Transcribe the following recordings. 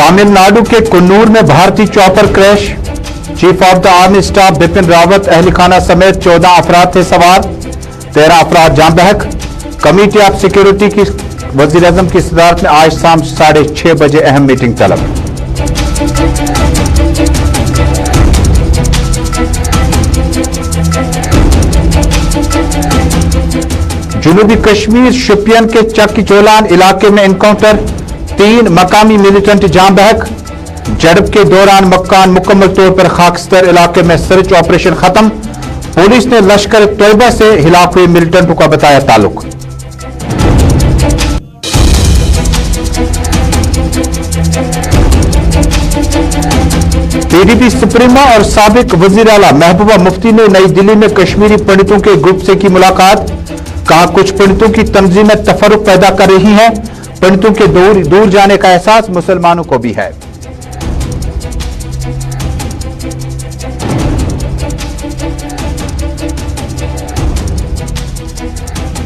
तमिलनाडु के कन्नूर में भारतीय chopper crash. Chief of the army staff Bipin Rawat अहलखाना समेत 14 अफराद थे सवार, 13 अफराद जाम बहक। कमेटी ऑफ सिक्योरिटी की वजीर आजम की सदारत में आज शाम 6:30 बजे अहम मीटिंग तलब। जनूबी कश्मीर शोपियान के चक्की-चौलान इलाके में एनकाउंटर, 3 मकामी मिलिटेंट जाम बहक। झड़प के दौरान मकान मुकम्मल तौर पर खाकस्तर, इलाके में सर्च ऑपरेशन खत्म। पुलिस ने लश्कर तैयबा से हिलाक हुए मिलिटेंटों का बताया ताल्लुक। पीडीपी सुप्रीमो और साबिक वजीर आला महबूबा मुफ्ती ने नई दिल्ली में कश्मीरी पंडितों के ग्रुप से की मुलाकात। कहा, कुछ पंडितों की तंजीमें तफरुक पैदा कर रही हैं। पंडितों के दूर जाने का एहसास मुसलमानों को भी है।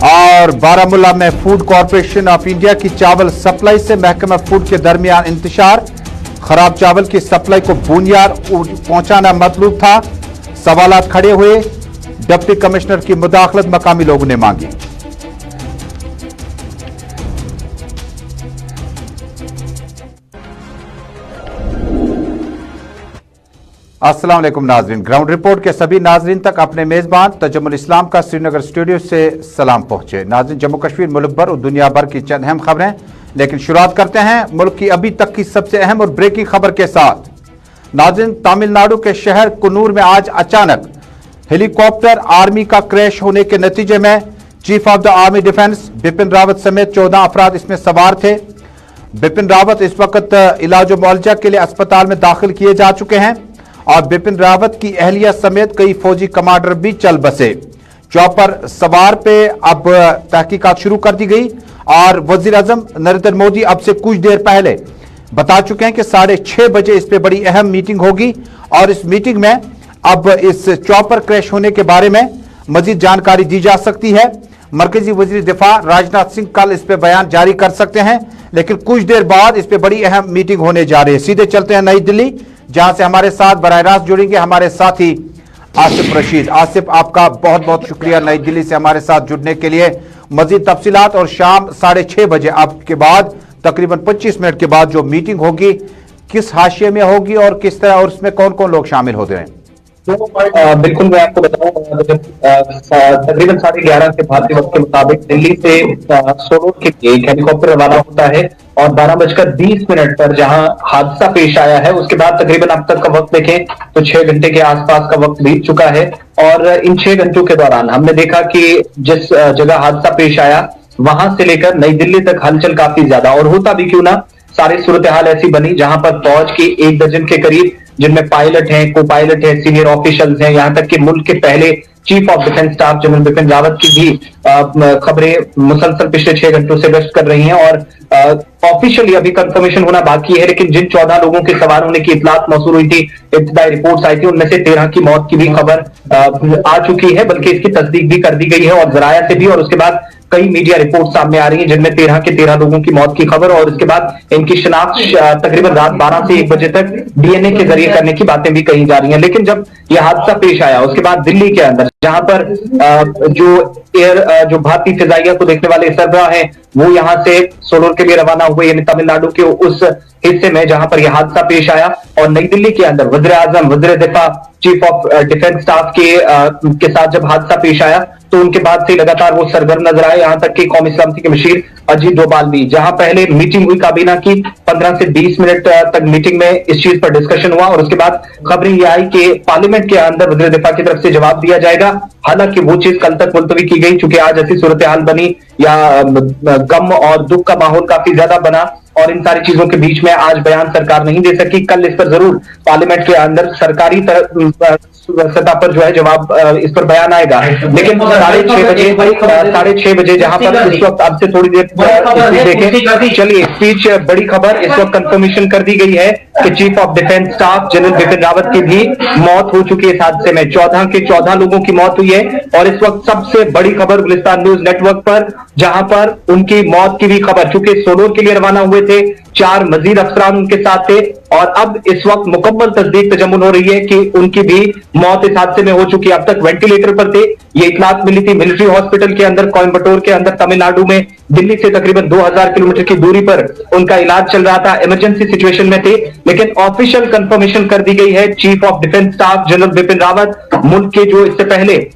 और बारामूला में फूड कॉरपोरेशन ऑफ इंडिया की चावल सप्लाई से महकमा फूड के दरमियान इंतशार। खराब चावल की सप्लाई को बुनियाद पहुंचाना मतलूब था। सवालात खड़े हुए, डिप्टी कमिश्नर की मुदाखलत मकामी लोगों ने मांगी। अस्सलाम वालेकुम नाजरीन, ग्राउंड रिपोर्ट के सभी नाजरीन तक अपने मेजबान तजम्मुल इस्लाम का श्रीनगर स्टूडियो से सलाम पहुंचे। नाजरीन, जम्मू कश्मीर, मुल्क भर और दुनिया भर की चंद अहम खबरें, लेकिन शुरुआत करते हैं मुल्क की अभी तक की सबसे अहम और ब्रेकिंग खबर के साथ। नाजरीन, तमिलनाडु के शहर कन्नूर में आज अचानक हेलीकॉप्टर आर्मी का क्रैश होने के नतीजे में chief of the army defence Bipin Rawat समेत 14 अफराद इसमें सवार थे। बिपिन रावत इस वक्त इलाज मुआवजा के लिए अस्पताल में दाखिल किए जा चुके हैं और बिपिन रावत की अहलिया समेत कई फौजी कमांडर भी चल बसे। चॉपर सवार पे अब तहकीकात शुरू कर दी गई और वजीर आजम नरेंद्र मोदी अब से कुछ देर पहले बता चुके हैं कि 6:30 बजे इस पे बड़ी अहम मीटिंग होगी और इस मीटिंग में अब इस चॉपर क्रैश होने के बारे में मजीद जानकारी दी जा सकती है। मरकजी वजीर दिफा राजनाथ सिंह कल इस पे बयान जारी कर सकते हैं, लेकिन कुछ देर बाद इस पे बड़ी अहम मीटिंग होने जा रही है। सीधे चलते हैं नई दिल्ली, जहां से हमारे साथ बराह रास्त जुड़ेंगे हमारे साथी आसिफ रशीद। आसिफ, आपका बहुत बहुत शुक्रिया नई दिल्ली से हमारे साथ जुड़ने के लिए। मजीद तफसीलात और शाम 6:30 बजे आपके बाद तकरीबन 25 मिनट के बाद जो मीटिंग होगी किस हाशिए में होगी और किस तरह, और उसमें कौन कौन लोग शामिल होते हैं? बिल्कुल, मैं आपको बताऊं, तकरीबन 11:30 के भारतीय वक्त के मुताबिक दिल्ली से सोलोर के लिए एक हेलीकॉप्टर रवाना होता है और 12:20 पर जहां हादसा पेश आया है उसके बाद तकरीबन अब तक का वक्त देखें तो 6 घंटे के आसपास का वक्त बीत चुका है। और इन 6 घंटों के दौरान हमने देखा कि जिस जगह हादसा पेश आया वहां से लेकर नई दिल्ली तक हलचल काफी ज्यादा, और होता भी क्यों ना, सारी सूरत हाल ऐसी बनी जहां पर फौज के 1 दर्जन के करीब, जिनमें पायलट हैं, को पायलट हैं, सीनियर ऑफिशियल्स हैं, यहां तक कि मुल्क के पहले chief of defence staff general Bipin Rawat की भी खबरें मुसलसल पिछले 6 घंटों से गश्त कर रही हैं। और ऑफिशियली अभी कंफर्मेशन होना बाकी है, लेकिन जिन 14 लोगों के सवार होने की इतलात मौसूल हुई थी, इब्तिदाई रिपोर्ट्स आई थी, उनमें से 13 की मौत की भी खबर आ चुकी है, बल्कि इसकी तस्दीक भी कर दी गई है और जराया से भी। और उसके बाद कई मीडिया रिपोर्ट सामने आ रही हैं जिनमें 13 के 13 लोगों की मौत की खबर, और उसके बाद इनकी शिनाख्त तकरीबन रात 12 से 1 बजे तक डीएनए के जरिए करने की बातें भी कही जा रही हैं। लेकिन जब यह हादसा पेश आया उसके बाद दिल्ली के अंदर जहां पर जो भारतीय फिजाइया को देखने वाले सरबराह हैं वो यहां से सोलोर के लिए रवाना हुए, यानी तमिलनाडु के उस हिस्से में जहां पर यह हादसा पेश आया। और नई दिल्ली के अंदर वजीर आजम, वजीर दिफा, चीफ ऑफ डिफेंस स्टाफ के साथ जब हादसा पेश आया तो उनके बाद से लगातार वो सरगर्म नजर आए, यहां तक कि कौमी सलामती के मशीर अजीत डोभाल भी, जहां पहले मीटिंग हुई काबीना की 15 से 20 मिनट तक मीटिंग में इस चीज पर डिस्कशन हुआ और उसके बाद खबरें ये आई कि पार्लियामेंट के अंदर वजीर दिफा की तरफ से जवाब दिया जाएगा। हालांकि वो चीज कल तक मुलतवी की गई, चूंकि आज ऐसी सूरत हाल बनी या गम और दुख का माहौल काफी ज्यादा बना और इन सारी चीजों के बीच में आज बयान सरकार नहीं दे सकी। कल इस पर जरूर पार्लियामेंट के अंदर सरकारी सतह पर जो है जवाब इस पर बयान आएगा। लेकिन 6:30 बजे जहां पर इस वक्त अब से थोड़ी देर देखें, चलिए स्पीच बड़ी खबर इस वक्त कंफर्मेशन कर दी गई है कि chief of defence staff general Bipin Rawat की भी मौत हो चुकी है इस हादसे में। 14 के 14 लोगों की मौत हुई है और इस वक्त सबसे बड़ी खबर गुलिस्तान न्यूज नेटवर्क पर, जहां पर उनकी मौत की भी खबर, चूंकि सोलोर के लिए रवाना हुए थे, 4 मजीद अफसरान उनके साथ थे और अब इस वक्त मुकम्मल तस्दीक तजम्मुन हो रही है कि उनकी भी मौत इस हादसे में हो चुकी है। अब तक वेंटिलेटर पर थे, ये इतलात मिली थी मिलिट्री हॉस्पिटल के अंदर कोयम्बटूर के अंदर तमिलनाडु में, दिल्ली से तकरीबन 2000 किलोमीटर की दूरी पर उनका इलाज चल रहा था, इमरजेंसी सिचुएशन में थे। लेकिन ऑफिशियल कंफर्मेशन कर दी गई है, chief of defence staff general Bipin Rawat मुल्क के जो इससे पहले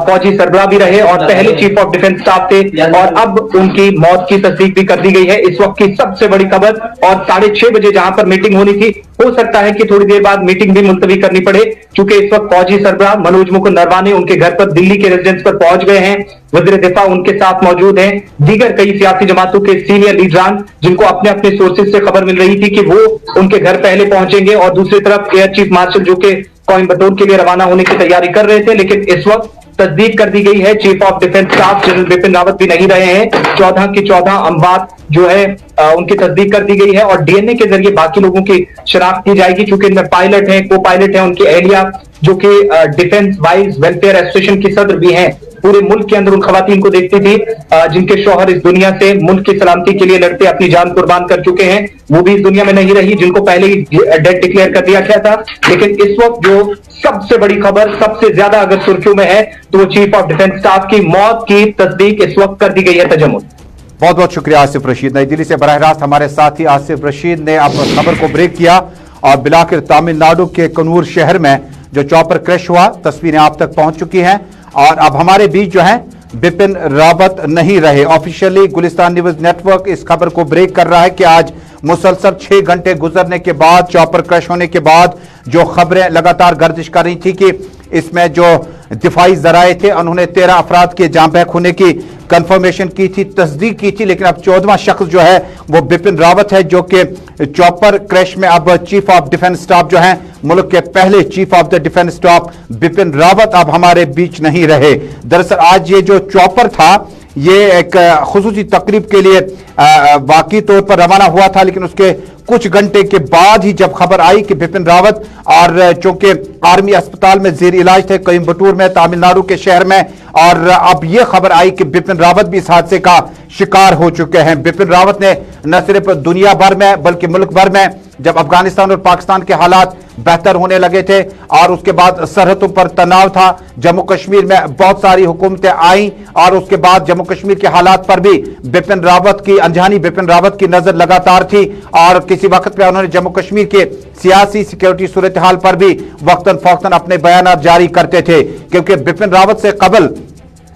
फौजी सरबराह भी रहे और पहले चीफ ऑफ डिफेंस स्टाफ थे, और अब उनकी मौत की तस्दीक भी कर दी गई है। इस वक्त की सबसे बड़ी खबर, और 6:30 बजे जहां पर मीटिंग होनी थी, हो सकता है कि थोड़ी देर बाद मीटिंग भी मुलतवी करनी पड़े, क्योंकि इस वक्त फौजी सरबराह मनोज मुकुंद नरवाने उनके घर पर दिल्ली के रेजिडेंस पर पहुंच गए हैं। वजीर दिफा उनके साथ मौजूद हैं, दीगर कई सियासी जमातों के सीनियर लीडरान जिनको अपने अपने सोर्सेज से खबर मिल रही थी कि वो उनके घर पहले पहुंचेंगे, और दूसरी तरफ एयर चीफ मार्शल जो कि कोयम्बटूर के लिए रवाना होने की तैयारी कर रहे थे, लेकिन इस वक्त तस्दीक कर दी गई है chief of defence staff general Bipin Rawat भी नहीं रहे हैं। 14 के 14 अमवात जो है उनकी तस्दीक कर दी गई है और डीएनए के जरिए बाकी लोगों की शनाख्त की जाएगी, क्योंकि इनमें पायलट हैं, को पायलट हैं, उनकी एहलिया जो कि डिफेंस वाइज वेलफेयर एसोसिएशन की सदर भी हैं। पूरे मुल्क के अंदर उन खवातीन को देखती थी जिनके शौहर इस दुनिया से मुल्क की सलामती के लिए लड़ते अपनी जान कुर्बान कर चुके हैं, वो भी इस दुनिया में नहीं रही, जिनको पहले ही डेड डिक्लेयर कर दिया गया था। लेकिन इस वक्त जो सबसे बड़ी खबर, सबसे ज्यादा अगर सुर्खियों में है, तो वो चीफ ऑफ डिफेंस स्टाफ की मौत की तस्दीक इस वक्त कर दी गई है। तजम्मुल, बहुत बहुत शुक्रिया आसिफ रशीद। नई दिल्ली से बराह रास्त हमारे साथी आसिफ रशीद ने अब खबर को ब्रेक किया और बिलाखिर तमिलनाडु के कन्नूर शहर में जो चॉपर क्रैश हुआ, तस्वीरें आप तक पहुंच चुकी हैं और अब हमारे बीच जो है बिपिन रावत नहीं रहे। ऑफिशियली गुलिस्तान न्यूज नेटवर्क इस खबर को ब्रेक कर रहा है कि आज मुसलसल 6 घंटे गुजरने के बाद, चॉपर क्रैश होने के बाद जो खबरें लगातार गर्दिश कर रही थी कि इसमें जो दिफाई जराए थे उन्होंने 13 अफराद के जाम बहक होने की कंफर्मेशन की थी, तस्दीक की थी, लेकिन अब 14वां शख्स जो है वो बिपिन रावत है, जो कि चॉपर क्रैश में अब चीफ ऑफ डिफेंस स्टाफ जो है, मुल्क के पहले chief of the defence staff Bipin Rawat अब हमारे बीच नहीं रहे। दरअसल आज ये जो चॉपर था ये एक खुसूसी तकरीब के लिए वाकई तौर पर रवाना हुआ था, लेकिन उसके कुछ घंटे के बाद ही जब खबर आई कि बिपिन रावत और चूंकि आर्मी अस्पताल में जेर इलाज थे कोयम्बटूर में, तमिलनाडु के शहर में, और अब यह खबर आई कि बिपिन रावत भी इस हादसे का शिकार हो चुके हैं। बिपिन रावत ने न सिर्फ दुनिया भर में बल्कि मुल्क भर में जब अफगानिस्तान और पाकिस्तान के हालात बेहतर होने लगे थे और उसके बाद सरहदों पर तनाव था, जम्मू कश्मीर में बहुत सारी हुकूमतें आई और उसके बाद जम्मू कश्मीर के हालात पर भी बिपिन रावत की, अनजानी बिपिन रावत की नजर लगातार थी और किसी वक्त पे उन्होंने जम्मू कश्मीर के सियासी सिक्योरिटी सूरत हाल पर भी वक्तन फौक्तन अपने बयान जारी करते थे, क्योंकि बिपिन रावत से कबल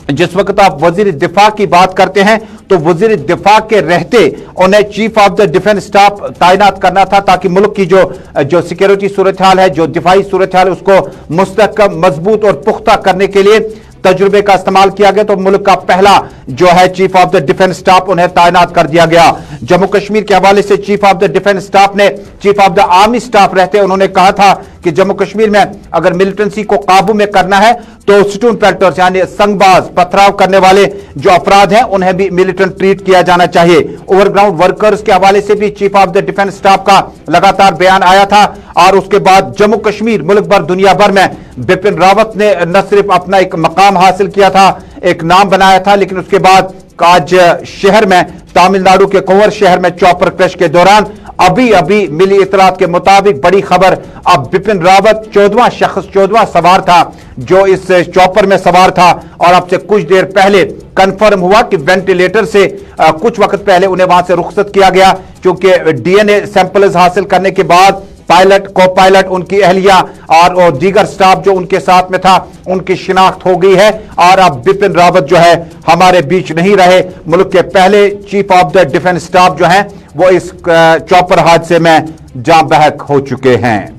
जिस वक्त आप वजीर दिफा की बात करते हैं तो वजीर दिफा के रहते उन्हें chief of the defence staff तैनात करना था, ताकि मुल्क की जो सिक्योरिटी सूरत हाल है, जो दिफाई सूरत हाल है, उसको मुस्तहकम, मजबूत और पुख्ता करने के लिए तजुर्बे का इस्तेमाल किया गया। तो मुल्क का पहला जो है chief of the defence staff उन्हें तैनात कर दिया गया। जम्मू कश्मीर के हवाले से chief of the defence staff ने, chief of the army staff रहते उन्होंने कहा था कि जम्मू कश्मीर में अगर मिलिटेंसी को काबू में करना है तो स्टोन पेल्टर्स यानी संगबाज, पथराव करने वाले जो अफराद हैं उन्हें भी मिलिटेंट ट्रीट किया जाना चाहिए। ओवरग्राउंड वर्कर्स के हवाले से भी chief of the defence staff का लगातार बयान आया था और उसके बाद जम्मू कश्मीर, मुल्क भर, दुनिया भर में बिपिन रावत ने न सिर्फ अपना एक मकाम हासिल किया था, एक नाम बनाया था, लेकिन उसके बाद आज शहर में, तमिलनाडु के कोवर शहर में चॉपर क्रैश के दौरान अभी मिली इतलात के मुताबिक बड़ी खबर, अब बिपिन रावत 14वां शख्स, 14वां सवार था जो इस चॉपर में सवार था और अब से कुछ देर पहले कंफर्म हुआ कि वेंटिलेटर से कुछ वक्त पहले उन्हें वहां से रुखसत किया गया, क्योंकि डीएनए सैंपल्स हासिल करने के बाद पायलट, को पायलट, उनकी अहलिया और दीगर स्टाफ जो उनके साथ में था उनकी शिनाख्त हो गई है और अब बिपिन रावत जो है हमारे बीच नहीं रहे। मुल्क के पहले chief of the defence staff जो हैं वो इस चॉपर हादसे में जाँ बहक हो चुके हैं।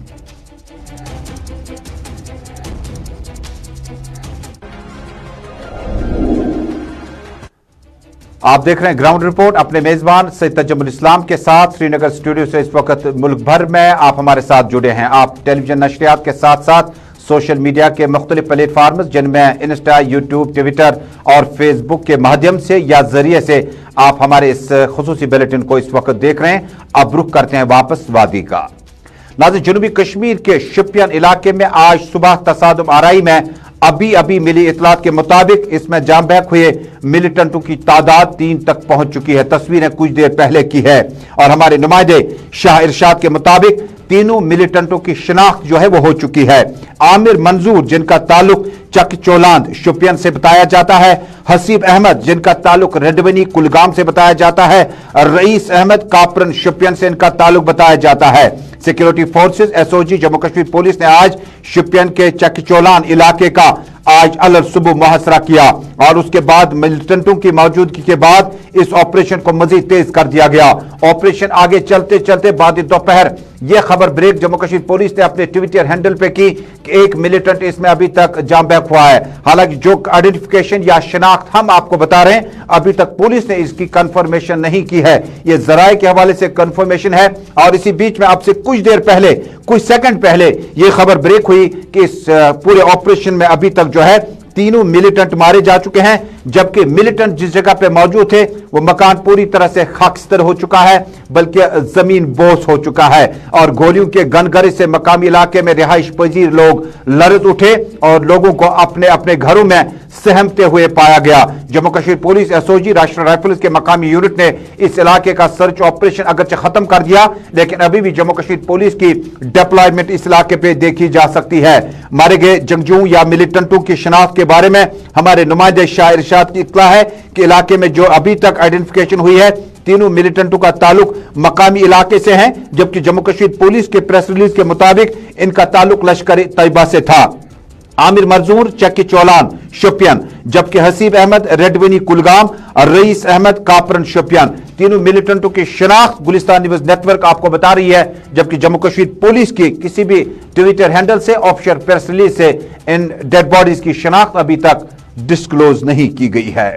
आप देख रहे हैं ग्राउंड रिपोर्ट अपने मेजबान सैयद तजम्मुल इस्लाम के साथ श्रीनगर स्टूडियो से। इस वक्त मुल्क भर में आप हमारे साथ जुड़े हैं। आप टेलीविजन नशरियात के साथ साथ सोशल मीडिया के मुख्तलिफ प्लेटफार्म जिनमें इंस्टा, यूट्यूब, ट्विटर और फेसबुक के माध्यम से या जरिए से आप हमारे इस खुसूसी बुलेटिन को इस वक्त देख रहे हैं। अब रुख करते हैं वापस वादी का। नाज़रीन, जनूबी कश्मीर के शोपियान इलाके में आज सुबह तसादुम आराई में अभी मिली इतलात के मुताबिक इसमें जाम बहक हुए मिलिटेंटों की तादाद 3 तक पहुंच चुकी है। तस्वीरें कुछ देर पहले की है और हमारे नुमाइंदे शाह इरशाद के मुताबिक तीनों मिलिटेंटों की शिनाख्त जो है वो हो चुकी है। आमिर मंजूर जिनका ताल्लुक चक चोलांद शोपियान से बताया जाता है, हसीब अहमद जिनका ताल्लुक रेडवनी कुलगाम से बताया जाता है, रईस अहमद कापरन शोपियान से इनका ताल्लुक बताया जाता है। Security forces SOG Jammu Kashmir police ने आज शोपियान के चक चोलान इलाके का आज अलग सुबह मुहसरा किया और उसके बाद मिलिटेंटों की मौजूदगी के बाद इस ऑपरेशन को मजीद तेज कर दिया गया। ऑपरेशन आगे चलते चलते बाद दोपहर यह खबर ब्रेक जम्मू कश्मीर पुलिस ने अपने ट्विटर हैंडल पे की कि एक मिलिटेंट इसमें अभी तक जाम बहक हुआ है। हालांकि जो आइडेंटिफिकेशन या शिनाख्त हम आपको बता रहे हैं, अभी तक पुलिस ने इसकी कंफर्मेशन नहीं की है। यह जराए के हवाले से कंफर्मेशन है और इसी बीच में आपसे कुछ देर पहले, कुछ सेकंड पहले यह खबर ब्रेक हुई कि इस पूरे ऑपरेशन में अभी तक जो है तीनों मिलिटेंट मारे जा चुके हैं, जबकि मिलिटेंट जिस जगह पे मौजूद थे वो मकान पूरी तरह से खाकस्तर हो चुका है, बल्कि जमीन बोस हो चुका है और गोलियों के गनगरे से मकामी इलाके में रिहाइश पजीर लोग लरज उठे और लोगों को अपने अपने घरों में सहमते हुए पाया गया। जम्मू कश्मीर पुलिस, एसओजी, राष्ट्रीय राइफल्स के मकामी यूनिट ने इस इलाके का सर्च ऑपरेशन अगरचे खत्म कर दिया, लेकिन अभी भी जम्मू कश्मीर पुलिस की डिप्लॉयमेंट इस इलाके पे देखी जा सकती है। मारे गए जंगजू या मिलिटेंटों की शिनाख्त के बारे में हमारे नुमाइंदे शाह इरशाद की इत्तला है कि इलाके में जो अभी तक आइडेंटिफिकेशन हुई है तीनों मिलिटेंटों का ताल्लुक मकामी इलाके से है, जबकि जम्मू कश्मीर पुलिस के प्रेस रिलीज के मुताबिक इनका ताल्लुक लश्कर तैयबा से था। आमिर मंजूर चक्की चौलान शोपियान, जबकि हसीब अहमद रेडवनी कुलगाम और रईस अहमद कापरन शोपियान। तीनों मिलिटेंटों की शिनाख्त गुलिस्तान न्यूज नेटवर्क आपको बता रही है, जबकि जम्मू कश्मीर पुलिस की किसी भी ट्विटर हैंडल से ऑफिशियल प्रेस रिलीज से इन डेड बॉडीज की शिनाख्त अभी तक डिस्क्लोज नहीं की गई है।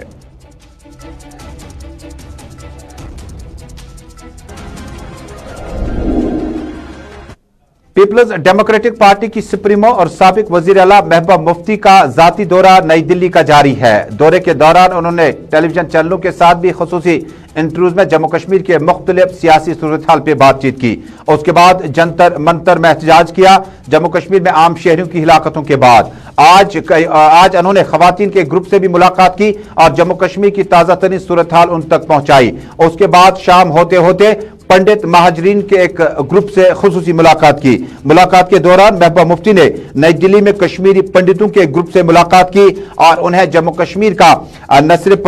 पीपल्स डेमोक्रेटिक पार्टी की सुप्रीमो और साबिक वजीर आला महबूबा मुफ्ती का जाती दौरा नई दिल्ली का जारी है। दौरे के दौरान उन्होंने टेलीविजन चैनलों के साथ भी खुसूसी इंटरव्यूज में जम्मू कश्मीर के मुख्तलिफ सियासी सूरत हाल पर बातचीत की। उसके बाद जंतर मंतर में एहतजाज किया। जम्मू कश्मीर में आम शहरियों की हिलाकतों के बाद आज उन्होंने खवातीन के ग्रुप से भी मुलाकात की और जम्मू कश्मीर की ताजा तरीन सूरत हाल उन तक पहुंचाई। उसके बाद शाम होते होते पंडित महाजरीन के एक ग्रुप से खुसूसी मुलाकात की। मुलाकात के दौरान महबूबा मुफ्ती ने नई दिल्ली में कश्मीरी पंडितों के ग्रुप से मुलाकात की और उन्हें जम्मू कश्मीर का न सिर्फ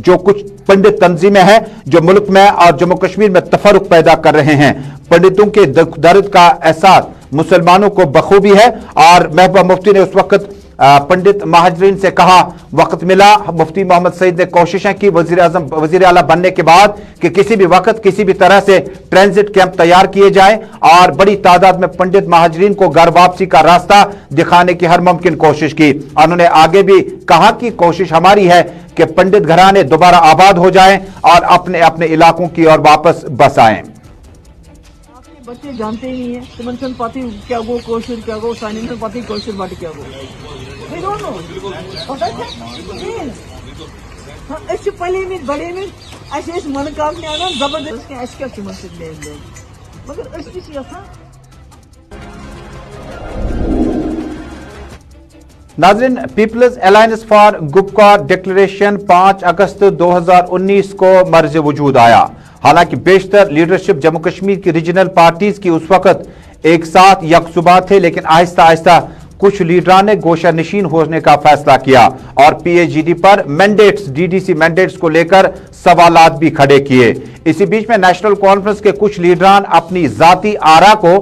जो कुछ पंडित तंजीमें हैं जो मुल्क में और जम्मू कश्मीर में तफरुक पैदा कर रहे हैं, पंडितों के दर्द का एहसास मुसलमानों को बखूबी है। और महबूबा मुफ्ती ने उस वक्त पंडित महाजरीन से कहा, वक्त मिला, मुफ्ती मोहम्मद सईद ने कोशिशें की वजीर आला बनने के बाद कि किसी भी वक्त किसी भी तरह से ट्रांजिट कैंप तैयार किए जाए और बड़ी तादाद में पंडित महाजरीन को घर वापसी का रास्ता दिखाने की हर मुमकिन कोशिश की। उन्होंने आगे भी कहा कि कोशिश हमारी है कि पंडित घराने दोबारा आबाद हो जाएं और अपने अपने इलाकों की ओर वापस बस आएं। बच्चे जानते ही नहीं है तिमन पाती क्या गो कोशिश क्या गो साइन पाती कोशिश बाट क्या गो वी डोंट नो पता है हां ऐसे पहले में बड़े में ऐसे मन काम ने आना जबरदस्त के ऐसे क्या तिमन से ले मगर ऐसे किसी था। नाज़रीन, पीपल्स अलायंस फॉर गुपका डिक्लेरेशन 5 अगस्त 2019 को मर्ज वजूद आया। हालांकि बेशतर लीडरशिप जम्मू कश्मीर की रीजनल पार्टीज की उस वक्त एक साथ यकसुबा थे, लेकिन आहिस्ता आहिस्ता कुछ लीडरान ने गोशा नशीन होने का फैसला किया और पीएचजीडी पर मैंडेट्स, डीडीसी मैंडेट्स को लेकर सवालात भी खड़े किए। इसी बीच में नेशनल कॉन्फ्रेंस के कुछ लीडरान अपनी जाती आरा को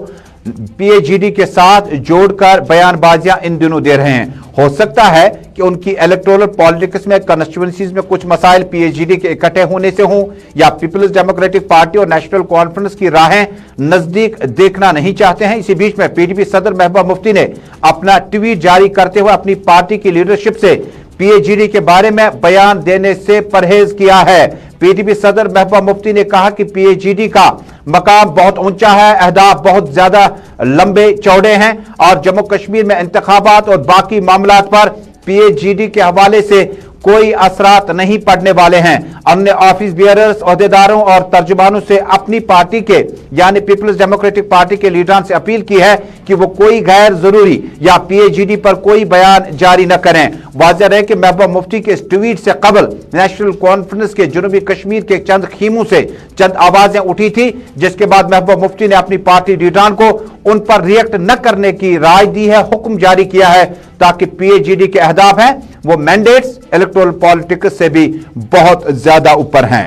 पीएचजीडी के साथ जोड़कर बयानबाजियां इन दिनों दे रहे हैं। हो सकता है कि उनकी इलेक्टोरल पॉलिटिक्स में कॉन्स्टिट्यूएंसीज में कुछ मसाइल पीएचजीडी के इकट्ठे होने से हों या पीपल्स डेमोक्रेटिक पार्टी और नेशनल कॉन्फ्रेंस की राहें नजदीक देखना नहीं चाहते हैं। इसी बीच में पीडीपी सदर महबूबा मुफ्ती ने अपना ट्वीट जारी करते हुए अपनी पार्टी की लीडरशिप से पीएजीडी के बारे में बयान देने से परहेज किया है। पीडीपी सदर महबूबा मुफ्ती ने कहा कि पीएजीडी का मकाम बहुत ऊंचा है, अहदाफ बहुत ज्यादा लंबे चौड़े हैं और जम्मू कश्मीर में इंतखाबात और बाकी मामलात पर पीएजीडी के हवाले से कोई असरात नहीं पड़ने वाले हैं। हमने ऑफिस बियरर्स, ओहदेदारों और तर्जुमानों से अपनी पार्टी के यानी पीपल्स डेमोक्रेटिक पार्टी के लीडरान से अपील की है कि वो कोई गैर जरूरी या पीएजीडी पर कोई बयान जारी न करें। वाज़ेह रहे कि महबूबा मुफ्ती के इस ट्वीट से कबल नेशनल कॉन्फ्रेंस के जनूबी कश्मीर के चंद खीमों से चंद आवाजें उठी थी, जिसके बाद महबूबा मुफ्ती ने अपनी पार्टी लीडरान को उन पर रिएक्ट न करने की राय दी है, हुक्म जारी किया है ताकि पीएजीडी के अहदाफ हैं वो मैंडेट्स इलेक्टोरल पॉलिटिक्स से भी बहुत ज्यादा ऊपर हैं।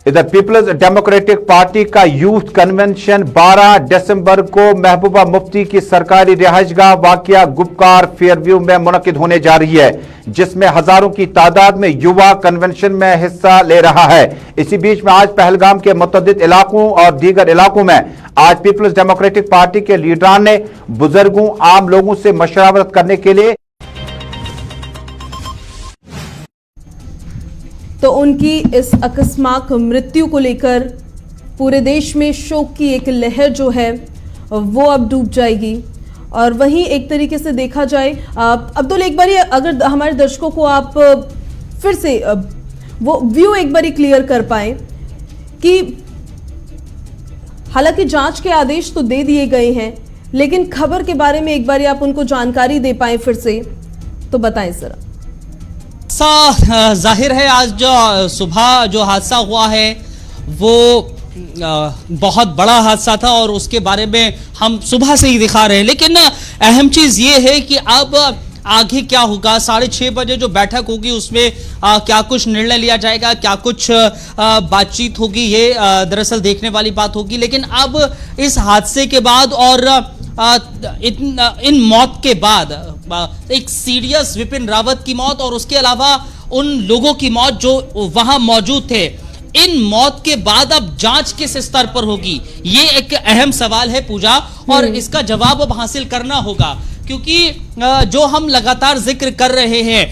इधर पीपल्स डेमोक्रेटिक पार्टी का यूथ कन्वेंशन 12 दिसंबर को महबूबा मुफ्ती की सरकारी रिहाइशगाह वाकिया गुपकार फेयरव्यू में मुनक्किद होने जा रही है, जिसमें हजारों की तादाद में युवा कन्वेंशन में हिस्सा ले रहा है। इसी बीच में आज पहलगाम के मुतअद्दिद इलाकों और दीगर इलाकों में आज पीपल्स डेमोक्रेटिक पार्टी के लीडरान ने बुजुर्गों, आम लोगों से मशवरत करने के लिए तो उनकी इस अकस्मात मृत्यु को लेकर पूरे देश में शोक की एक लहर जो है वो अब डूब जाएगी। और वहीं एक तरीके से देखा जाए, अब्दुल एक बार अगर हमारे दर्शकों को आप फिर से वो व्यू एक बार क्लियर कर पाए कि हालांकि जांच के आदेश तो दे दिए गए हैं, लेकिन खबर के बारे में एक बार आप उनको जानकारी दे पाए फिर से, तो बताएं जरा। जाहिर है आज जो सुबह जो हादसा हुआ है वो बहुत बड़ा हादसा था और उसके बारे में हम सुबह से ही दिखा रहे हैं, लेकिन अहम चीज ये है कि अब आगे क्या होगा। 6:30 बजे जो बैठक होगी उसमें क्या कुछ निर्णय लिया जाएगा, क्या कुछ बातचीत होगी, ये दरअसल देखने वाली बात होगी। लेकिन अब इस हादसे के बाद और इन मौत के बाद एक सीरियस विपिन रावत की मौत और उसके अलावा उन लोगों की मौत जो वहां मौजूद थे, इन मौत के बाद अब जांच किस स्तर पर होगी, ये एक अहम सवाल है पूजा, और इसका जवाब अब हासिल करना होगा। क्योंकि जो हम लगातार जिक्र कर रहे हैं,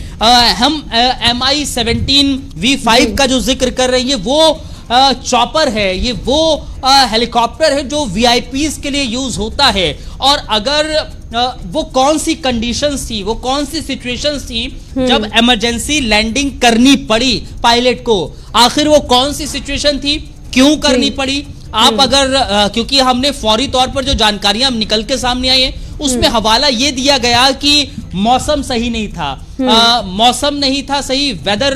हम MI-17V5 का जो जिक्र कर रहे हैं, वो चॉपर है, ये वो हेलीकॉप्टर है जो VIPs के लिए यूज होता है। और अगर वो कौन सी कंडीशंस थी, वो कौन सी सिचुएशंस थी जब इमरजेंसी लैंडिंग करनी पड़ी पायलट को, आखिर वो कौन सी सिचुएशन थी, क्यों करनी पड़ी। आप अगर क्योंकि हमने फौरी तौर पर जो जानकारियां निकल के सामने आई है उसमें हवाला ये दिया गया कि मौसम सही नहीं था, मौसम नहीं था सही, वेदर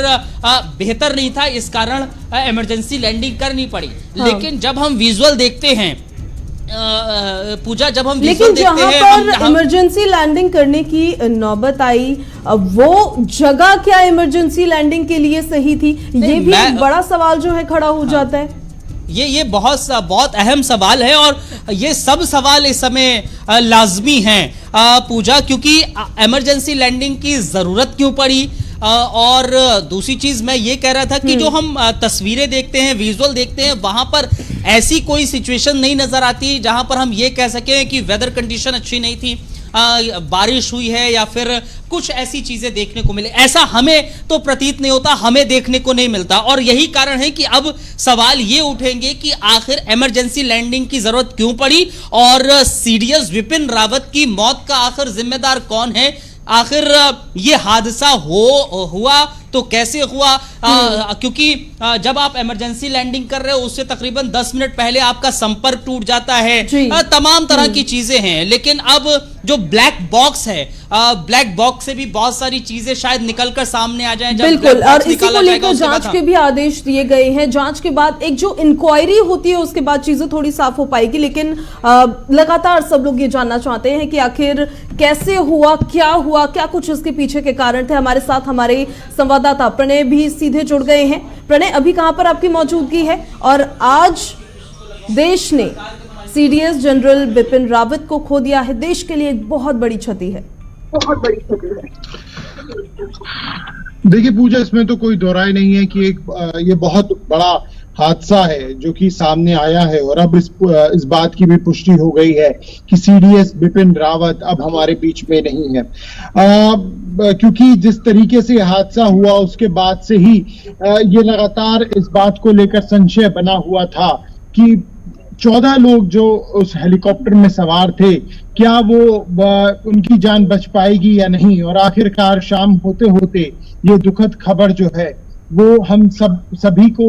बेहतर नहीं था, इस कारण इमरजेंसी लैंडिंग करनी पड़ी। लेकिन जब हम विजुअल देखते हैं पूजा, जब हम लेकिन जहां पर इमरजेंसी लैंडिंग करने की नौबत आई, वो जगह क्या इमरजेंसी लैंडिंग के लिए सही थी, ये भी एक बड़ा सवाल जो है खड़ा हो जाता है। ये बहुत अहम सवाल है और ये सब सवाल इस समय लाजमी हैं पूजा, क्योंकि इमरजेंसी लैंडिंग की जरूरत क्यों पड़ी। और दूसरी चीज मैं ये कह रहा था कि जो हम तस्वीरें देखते हैं, विजुअल देखते हैं, वहां पर ऐसी कोई सिचुएशन नहीं नजर आती जहां पर हम ये कह सकें कि वेदर कंडीशन अच्छी नहीं थी, बारिश हुई है या फिर कुछ ऐसी चीजें देखने को मिले, ऐसा हमें तो प्रतीत नहीं होता, हमें देखने को नहीं मिलता। और यही कारण है कि अब सवाल ये उठेंगे कि आखिर इमरजेंसी लैंडिंग की जरूरत क्यों पड़ी और सीडीएस विपिन रावत की मौत का आखिर जिम्मेदार कौन है, आखिर ये हादसा हुआ तो कैसे हुआ। क्योंकि जब आप इमरजेंसी लैंडिंग कर रहे हो उससे तकरीबन 10 मिनट पहले आपका संपर्क टूट जाता है, तमाम तरह की चीजें हैं। लेकिन अब जो ब्लैक बॉक्स है, ब्लैक बॉक्स से भी बहुत सारी चीजें शायद निकलकर सामने आ जाएं। बिल्कुल, और इसी को लेकर जांच के भी आदेश दिए गए हैं। जांच के बाद एक जो इंक्वायरी होती है उसके बाद चीजें थोड़ी साफ हो पाएगी। लेकिन लगातार सब लोग ये जानना चाहते हैं कि आखिर कैसे हुआ, क्या कुछ इसके पीछे के कारण थे। हमारे साथ हमारे संवाददाता प्रणय भी सीधे जुड़ गए हैं। प्रणय, अभी कहां पर आपकी मौजूदगी है और आज देश ने सीडीएस जनरल बिपिन रावत को खो दिया है, देश के लिए एक बहुत बड़ी क्षति है। देखिए पूजा, इसमें तो कोई दोहराई नहीं है कि ये बहुत बड़ा हादसा है जो कि सामने आया है, और अब इस बात की भी पुष्टि हो गई है कि सीडीएस बिपिन रावत अब हमारे बीच में नहीं है। क्योंकि जिस तरीके से हादसा हुआ उसके बाद से ही ये लगातार इस बात को लेकर संशय बना हुआ था कि 14 लोग जो उस हेलीकॉप्टर में सवार थे, क्या वो उनकी जान बच पाएगी या नहीं। और आखिरकार शाम होते होते ये दुखद खबर जो है वो हम सभी को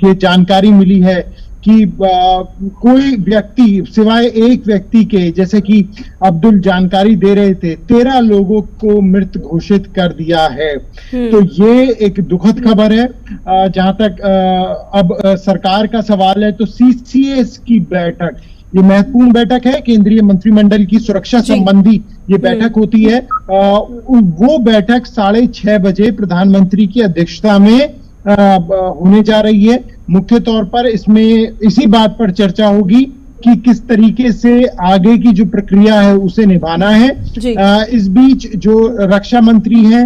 ये जानकारी मिली है कि कोई व्यक्ति सिवाय एक व्यक्ति के, जैसे कि अब्दुल जानकारी दे रहे थे, 13 लोगों को मृत घोषित कर दिया है। तो ये एक दुखद खबर है। जहां तक अब सरकार का सवाल है तो सीसीएस की बैठक, ये महत्वपूर्ण बैठक है, केंद्रीय मंत्रिमंडल की सुरक्षा संबंधी ये बैठक होती है। वो बैठक 6:30 बजे प्रधानमंत्री की अध्यक्षता में होने जा रही है। मुख्य तौर पर इसमें इसी बात पर चर्चा होगी कि किस तरीके से आगे की जो प्रक्रिया है उसे निभाना है। इस बीच जो रक्षा मंत्री हैं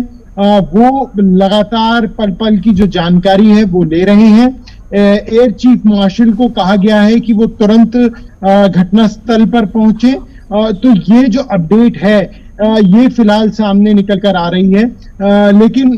वो लगातार पल पल की जो जानकारी है वो ले रहे हैं। एयर चीफ मार्शल को कहा गया है कि वो तुरंत घटनास्थल पर पहुंचे। तो ये जो अपडेट है ये फिलहाल सामने निकल कर आ रही है। लेकिन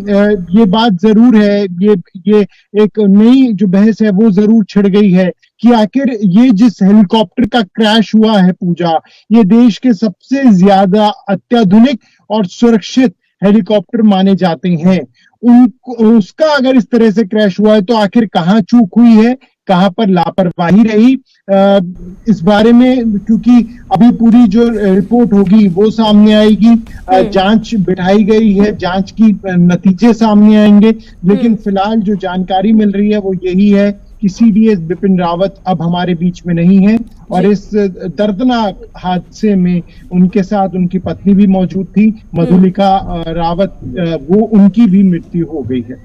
ये बात जरूर है, ये एक नई जो बहस है वो जरूर छिड़ गई है कि आखिर ये जिस हेलीकॉप्टर का क्रैश हुआ है पूजा, ये देश के सबसे ज्यादा अत्याधुनिक और सुरक्षित हेलीकॉप्टर माने जाते हैं। उसका अगर इस तरह से क्रैश हुआ है तो आखिर कहाँ चूक हुई है, कहां पर लापरवाही रही, इस बारे में क्योंकि अभी पूरी जो रिपोर्ट होगी वो सामने आएगी। जांच बिठाई गई है, जांच की नतीजे सामने आएंगे। लेकिन फिलहाल जो जानकारी मिल रही है वो यही है कि सीडीएस बिपिन रावत अब हमारे बीच में नहीं है। और इस दर्दनाक हादसे में उनके साथ उनकी पत्नी भी मौजूद थी, मधुलिका रावत, वो उनकी भी मृत्यु हो गई है।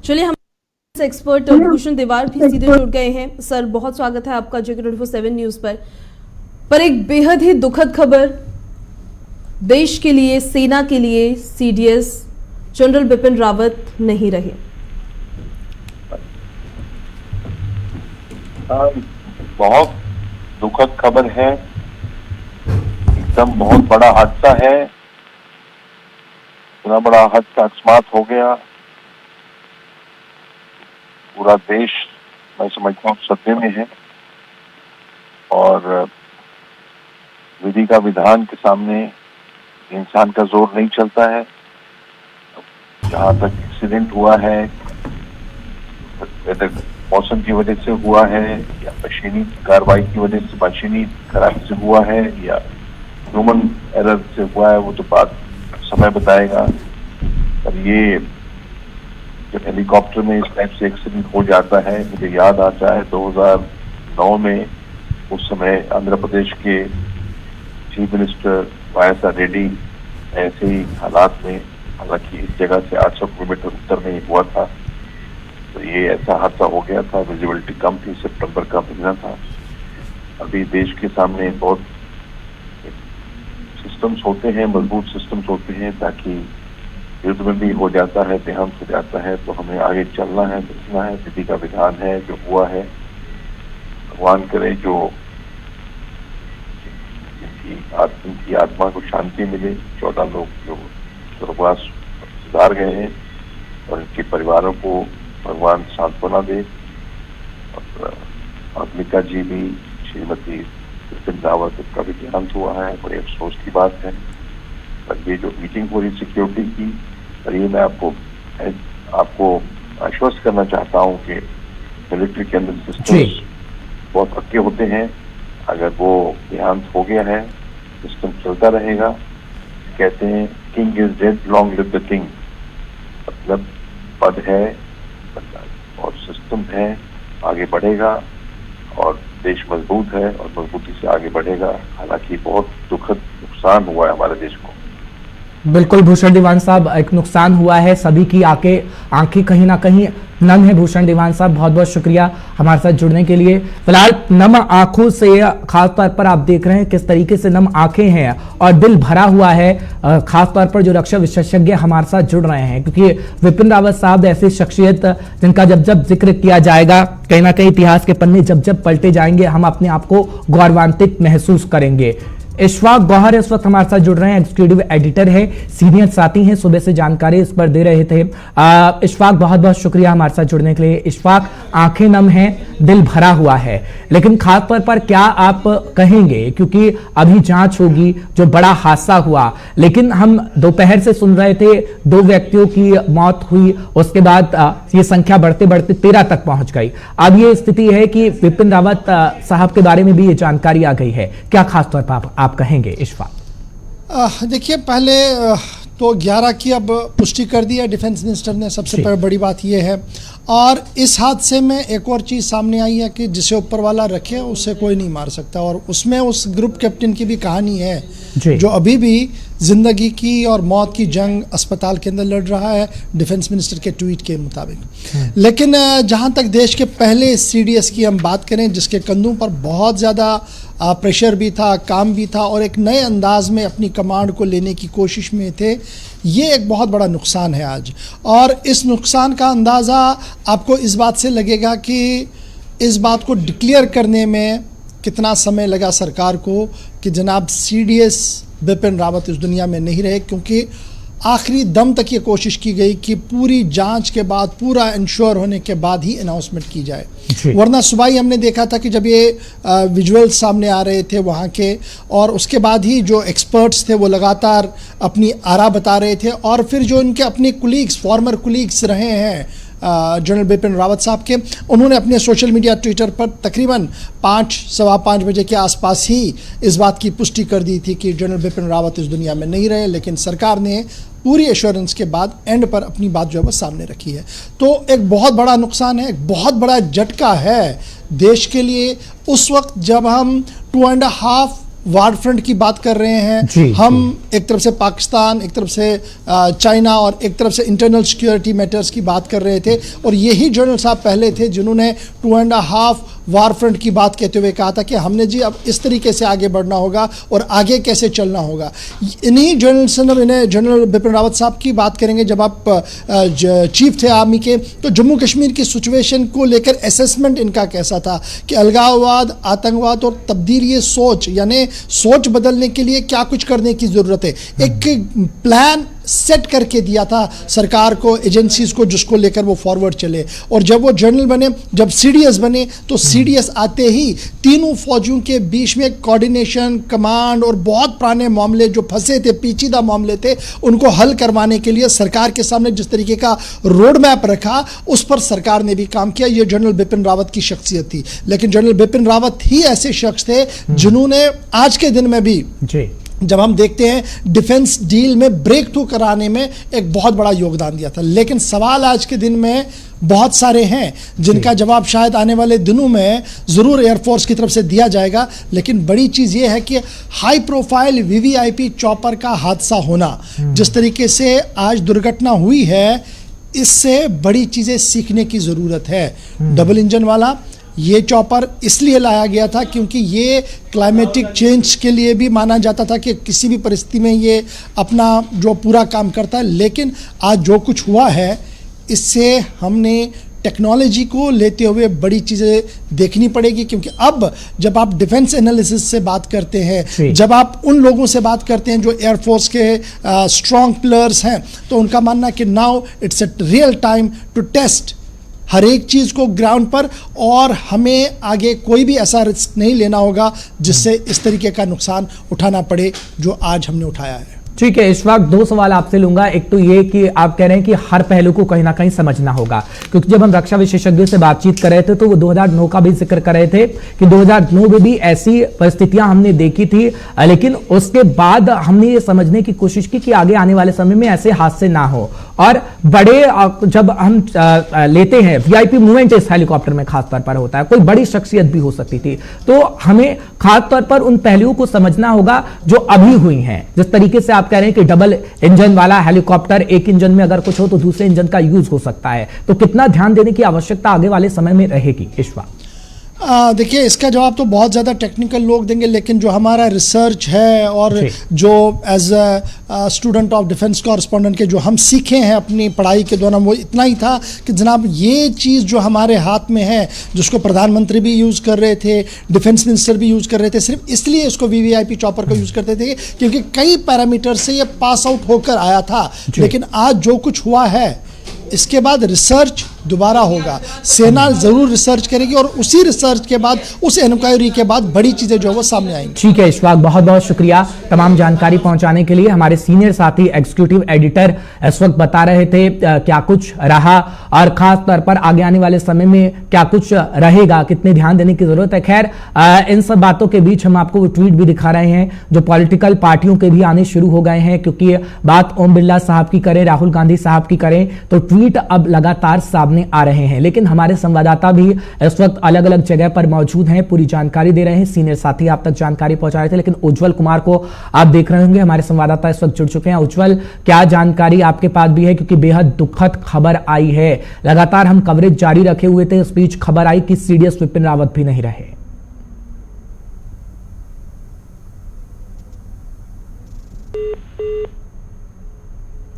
चलिए, हम एक्सपर्ट भूषण देवार भी सीधे जुड़ गए हैं। सर, बहुत स्वागत है आपका J24/7 न्यूज पर एक बेहद ही दुखद खबर देश के लिए, सेना के लिए, सीडीएस जनरल बिपिन रावत नहीं रहे। बहुत दुखद खबर है, एकदम बहुत बड़ा हादसा है। इतना बड़ा हादसा अकस्मात हो गया, पूरा देश मैं समझता हूँ सदमे में है। और विधि का विधान के सामने इंसान का जोर नहीं चलता है। जहाँ तक एक्सीडेंट हुआ है, मौसम की वजह से हुआ है या मशीनी कार्रवाई की वजह से, मशीनी खराबी से हुआ है या ह्यूमन एरर से हुआ है, वो तो बात समय बताएगा। पर ये जब हेलीकॉप्टर में इस टाइप से एक्सीडेंट हो जाता है, मुझे याद आता है 2009 में, उस समय आंध्र प्रदेश के चीफ मिनिस्टर वायएसआर रेड्डी ऐसे ही हालात में, हालांकि इस जगह से 800 किलोमीटर उत्तर में ही हुआ था, तो ये ऐसा हादसा हो गया था। विजिबिलिटी कम थी, सितंबर का महीना था। अभी देश के सामने बहुत सिस्टम्स होते हैं, मजबूत सिस्टम्स होते हैं, ताकि युद्ध में भी हो जाता है, देहांत हो जाता है तो हमें आगे चलना है, बचना है। विधि का विधान है, जो हुआ है भगवान करे जो इनकी आत्मा को शांति मिले। 14 लोग जो स्वर्गवास सुधार गए हैं और इनके परिवारों को भगवान सांत्वना दे। और मधुलिका जी भी, श्रीमती बिपिन रावत का भी देहांत हुआ है, बड़े अफसोस की बात है। पर ये जो मीटिंग हो रही सिक्योरिटी की, पर ये मैं आपको आश्वस्त करना चाहता हूँ कि मिलिट्री के अंदर सिस्टम्स बहुत पक्के होते हैं। अगर वो देहांत हो गया है, सिस्टम चलता रहेगा। कहते हैं king is dead, long live the king, मतलब पद है और सिस्टम है, आगे बढ़ेगा और देश मजबूत है और मजबूती से आगे बढ़ेगा। हालांकि बहुत दुखद नुकसान हुआ है हमारे देश को। बिल्कुल भूषण दीवान साहब, एक नुकसान हुआ है, सभी की आंखें कहीं ना कहीं नम है भूषण दीवान साहब, बहुत बहुत शुक्रिया हमारे साथ जुड़ने के लिए। फिलहाल नम आंखों से खास तौर पर आप देख रहे हैं किस तरीके से नम आंखें हैं और दिल भरा हुआ है, खास तौर पर जो रक्षा विशेषज्ञ हमारे साथ जुड़ रहे हैं, क्योंकि विपिन रावत साहब ऐसी शख्सियत जिनका जब जब जिक्र किया जाएगा कहीं ना कहीं इतिहास के पन्ने जब जब पलटे जाएंगे हम अपने आप को गौरवान्वित महसूस करेंगे। इशफाक गौहर इस वक्त हमारे साथ जुड़ रहे हैं, एग्जीक्यूटिव एडिटर है, सीनियर साथी हैं, सुबह से जानकारी इस पर दे रहे थे। इशफाक बहुत बहुत शुक्रिया हमारे साथ जुड़ने के लिए। इशफाक, आंखें नम हैं, दिल भरा हुआ है, लेकिन खास तौर पर क्या आप कहेंगे, क्योंकि अभी जांच होगी, जो बड़ा हादसा हुआ, लेकिन हम दोपहर से सुन रहे थे 2 व्यक्तियों की मौत हुई, उसके बाद ये संख्या बढ़ते बढ़ते 13 तक पहुंच गई। अब ये स्थिति है कि विपिन रावत साहब के बारे में भी ये जानकारी आ गई है, क्या खास तौर पर आप कहेंगे इशफाक? देखिए, पहले तो 11 की अब पुष्टि कर दी है डिफेंस मिनिस्टर ने, सबसे बड़ी बात यह है। और इस हादसे में एक और चीज़ सामने आई है कि जिसे ऊपर वाला रखे उसे कोई नहीं मार सकता, और उसमें उस ग्रुप कैप्टन की भी कहानी है जो अभी भी जिंदगी की और मौत की जंग अस्पताल के अंदर लड़ रहा है, डिफेंस मिनिस्टर के ट्वीट के मुताबिक। लेकिन जहां तक देश के पहले CDS की हम बात करें, जिसके कंधों पर बहुत ज़्यादा प्रेशर भी था, काम भी था, और एक नए अंदाज में अपनी कमांड को लेने की कोशिश में थे, ये एक बहुत बड़ा नुकसान है आज। और इस नुकसान का अंदाज़ा आपको इस बात से लगेगा कि इस बात को डिक्लेयर करने में कितना समय लगा सरकार को कि जनाब CDS बिपिन रावत इस दुनिया में नहीं रहे, क्योंकि आखिरी दम तक ये कोशिश की गई कि पूरी जांच के बाद, पूरा इंश्योर होने के बाद ही अनाउंसमेंट की जाए। वरना सुबह ही हमने देखा था कि जब ये विजुअल्स सामने आ रहे थे वहाँ के, और उसके बाद ही जो एक्सपर्ट्स थे वो लगातार अपनी आरा बता रहे थे, और फिर जो इनके अपने कुलीग्स, फॉर्मर कुलीग्स रहे हैं जनरल बिपिन रावत साहब के, उन्होंने अपने सोशल मीडिया ट्विटर पर तकरीबन 5, सवा 5 बजे के आसपास ही इस बात की पुष्टि कर दी थी कि जनरल बिपिन रावत इस दुनिया में नहीं रहे। लेकिन सरकार ने पूरी एश्योरेंस के बाद एंड पर अपनी बात जो है वो सामने रखी है। तो एक बहुत बड़ा नुकसान है, एक बहुत बड़ा झटका है देश के लिए। उस वक्त जब हम 2.5 वार फ्रंट की बात कर रहे हैं, हम एक तरफ से पाकिस्तान, एक तरफ से चाइना, और एक तरफ से इंटरनल सिक्योरिटी मैटर्स की बात कर रहे थे, और यही जनरल साहब पहले थे जिन्होंने 2.5 वार फ्रंट की बात कहते हुए कहा था कि हमने जी अब इस तरीके से आगे बढ़ना होगा और आगे कैसे चलना होगा। इन्हीं जनरल बिपिन रावत साहब की बात करेंगे। जब आप चीफ थे आर्मी के, तो जम्मू कश्मीर की सिचुएशन को लेकर असेसमेंट इनका कैसा था कि अलगाववाद, आतंकवाद और तब्दीली सोच, यानी सोच बदलने के लिए क्या कुछ करने की ज़रूरत है। एक प्लान सेट करके दिया था सरकार को, एजेंसीज को, जिसको लेकर वो फॉरवर्ड चले। और जब वो जनरल बने, जब CDS बने, तो CDS आते ही तीनों फौजियों के बीच में कोऑर्डिनेशन, कमांड और बहुत पुराने मामले जो फंसे थे, पेचीदा मामले थे, उनको हल करवाने के लिए सरकार के सामने जिस तरीके का रोड मैप रखा, उस पर सरकार ने भी काम किया। ये जनरल बिपिन रावत की शख्सियत थी। लेकिन जनरल बिपिन रावत ही ऐसे शख्स थे जिन्होंने आज के दिन में भी, जब हम देखते हैं डिफेंस डील में ब्रेक थ्रू कराने में एक बहुत बड़ा योगदान दिया था। लेकिन सवाल आज के दिन में बहुत सारे हैं जिनका जवाब शायद आने वाले दिनों में ज़रूर एयरफोर्स की तरफ से दिया जाएगा। लेकिन बड़ी चीज़ ये है कि हाई प्रोफाइल VVIP चॉपर का हादसा होना, जिस तरीके से आज दुर्घटना हुई है, इससे बड़ी चीज़ें सीखने की ज़रूरत है। डबल इंजन वाला ये चॉपर इसलिए लाया गया था क्योंकि ये क्लाइमेटिक चेंज के लिए भी माना जाता था कि किसी भी परिस्थिति में ये अपना जो पूरा काम करता है। लेकिन आज जो कुछ हुआ है, इससे हमने टेक्नोलॉजी को लेते हुए बड़ी चीज़ें देखनी पड़ेगी। क्योंकि अब जब आप डिफेंस एनालिसिस से बात करते हैं, जब आप उन लोगों से बात करते हैं जो एयरफोर्स के स्ट्रॉन्ग प्लेयर्स हैं, तो उनका मानना है कि now it's a real time to test हर एक चीज़ को ग्राउंड पर, और हमें आगे कोई भी ऐसा रिस्क नहीं लेना होगा जिससे इस तरीके का नुकसान उठाना पड़े जो आज हमने उठाया है। ठीक है, इस वक्त 2 सवाल आपसे लूंगा। एक तो ये कि आप कह रहे हैं कि हर पहलू को कहीं ना कहीं समझना होगा, क्योंकि जब हम रक्षा विशेषज्ञों से बातचीत कर रहे थे तो वो 2009 का भी जिक्र कर रहे थे कि 2009 में भी ऐसी परिस्थितियां हमने देखी थी, लेकिन उसके बाद हमने ये समझने की कोशिश की कि आगे आने वाले समय में ऐसे हादसे ना हो। और बड़े जब हम लेते हैं VIP मूवमेंट इस हेलीकॉप्टर में खास तौर पर होता है, कोई बड़ी शख्सियत भी हो सकती थी, तो हमें खास तौर पर उन पहलुओं को समझना होगा जो अभी हुई हैं। जिस तरीके से आप कह रहे हैं कि डबल इंजन वाला हेलीकॉप्टर, एक इंजन में अगर कुछ हो तो दूसरे इंजन का यूज हो सकता है, तो कितना ध्यान देने की आवश्यकता आगे वाले समय में रहेगी ईश्वा? देखिए, इसका जवाब तो बहुत ज़्यादा टेक्निकल लोग देंगे, लेकिन जो हमारा रिसर्च है और जो as a student of defence correspondent के जो हम सीखे हैं अपनी पढ़ाई के दौरान, वो इतना ही था कि जनाब ये चीज़ जो हमारे हाथ में है, जिसको प्रधानमंत्री भी यूज़ कर रहे थे, डिफेंस मिनिस्टर भी यूज़ कर रहे थे, सिर्फ इसलिए इसको वीवीआईपी चॉपर को यूज़ करते थे क्योंकि कई पैरामीटर से ये पास आउट होकर आया था। लेकिन आज जो कुछ हुआ है, इसके बाद रिसर्च दोबारा होगा, सेना जरूर रिसर्च करेगी और उसी रिसर्च के बाद, उस इंक्वायरी के बाद बड़ी चीजें जो है वो सामने आएंगी। ठीक है इशफाक, बहुत बहुत शुक्रिया तमाम जानकारी पहुंचाने के लिए। हमारे सीनियर साथी एग्जीक्यूटिव एडिटर इस वक्त बता रहे थे क्या कुछ रहा और खास तौर पर आगे आने वाले समय में क्या कुछ रहेगा, कितने ध्यान देने की जरूरत है। खैर, इन सब बातों के बीच हम आपको वो ट्वीट भी दिखा रहे हैं जो पॉलिटिकल पार्टियों के भी आने शुरू हो गए हैं, क्योंकि बात ओम बिरला साहब की करें, राहुल गांधी साहब की करें, तो ट्वीट अब लगातार सामने आ रहे हैं। लेकिन हमारे संवाददाता भी इस वक्त अलग अलग जगह पर मौजूद हैं, पूरी जानकारी दे रहे हैं। सीनियर साथी आप तक जानकारी पहुंचा रहे थे, लेकिन उज्जवल कुमार को आप देख रहे होंगे, हमारे संवाददाता इस वक्त जुड़ चुके हैं। उज्जवल, क्या जानकारी आपके पास भी है, क्योंकि बेहद दुखद खबर आई है। लगातार हम कवरेज जारी रखे हुए थे, इस बीच खबर आई कि सीडीएस विपिन रावत भी नहीं रहे।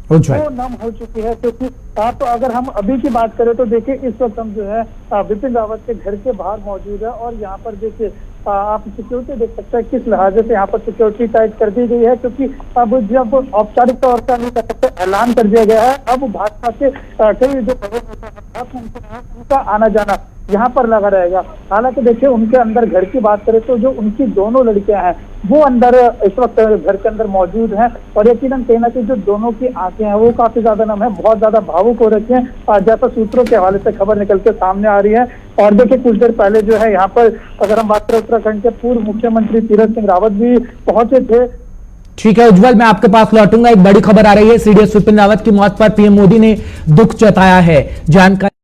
वो नम हो चुकी है, क्योंकि तो अगर हम अभी की बात करें तो देखिए इस वक्त हम जो है विपिन रावत के घर के बाहर मौजूद है और यहाँ पर देखिए आप सिक्योरिटी देख सकते हैं किस लिहाजे से यहाँ पर सिक्योरिटी टाइट कर दी गई है, क्योंकि अब जब औपचारिक तौर पर नहीं कर सकते, ऐलान कर दिया गया है, अब भाजपा के कई जो उनका आना जाना यहाँ पर लगा रहेगा। हालांकि देखिए उनके अंदर घर की बात करें तो जो उनकी दोनों लड़कियां हैं वो अंदर इस वक्त घर के अंदर मौजूद हैं और यकीनन कहीं ना कहीं जो दोनों की आंखें हैं वो काफी ज्यादा नम है, बहुत ज्यादा भावुक हो रखी हैं, जैसा सूत्रों के हवाले से खबर निकल के सामने आ रही है। और देखिए कुछ देर पहले जो है यहाँ पर अगर हम बात करें उत्तराखंड के पूर्व मुख्यमंत्री तीरथ सिंह रावत भी पहुंचे थे। ठीक है उज्जवल, मैं आपके पास लौटूंगा। एक बड़ी खबर आ रही है, सीडीएस विपिन रावत की मौत पर पीएम मोदी ने दुख जताया है। जानकारी